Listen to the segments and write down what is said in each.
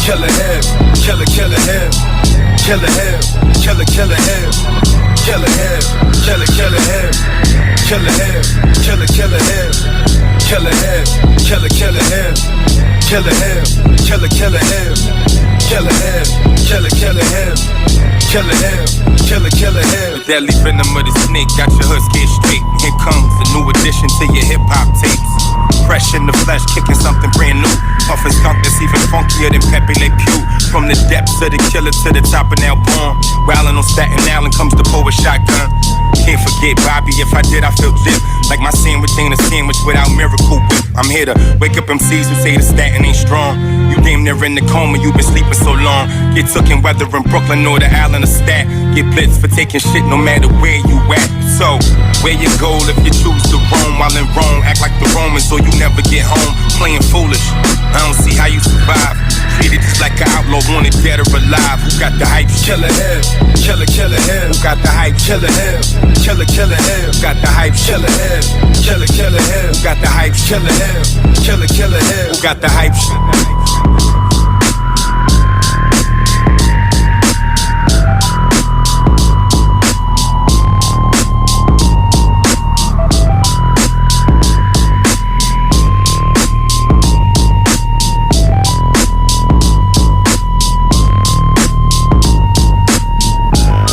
Killer him, killer him, killer him, killer him, killer him, killer him, killer him, killer him, killer him, killer him, killer him, killer him, killer him, killer him, killer him. The deadly venom of the snake got your hood scared straight. Here comes a new addition to your hip hop tapes. Fresh in the flesh, kicking something brand new. Puff a skunk that's even funkier than Pepe Le Pew. From the depths of the killer to the top of Now Born. Wildin' on Staten Island comes the poet shotgun. Can't forget Bobby, if I did I feel dip. Like my sandwich ain't a sandwich without Miracle Whip. I'm here to wake up MCs who say the statin ain't strong. You damn near in the coma, you been sleeping so long. Get took in whether in Brooklyn or the island of Stat. Get blitzed for taking shit no matter where you at. So, where you go if you choose to roam? While in Rome, act like the Romans so you never get home. Playing foolish, I don't see how you survive. Treated just like an outlaw, wanted dead or alive. Who got the hype? Killer him, killer him. Who got the hype? Killer him, killer him. Who got the hype? Killer him, killer him. Who got the hype? Killer him, killer him. Who got the hype?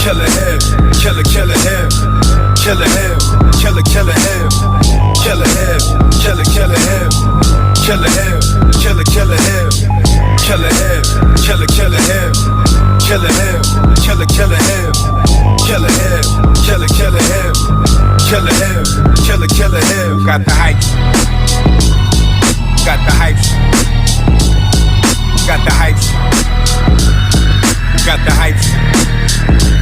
Killer him, killer him, killer him, killer him, killer him, killer him, killer him, killer him, killer him, killer him, killer him, killer him, killer him, killer him, killer him, killer him. Got the hype. Got the hype. Got the hype. Got the hype.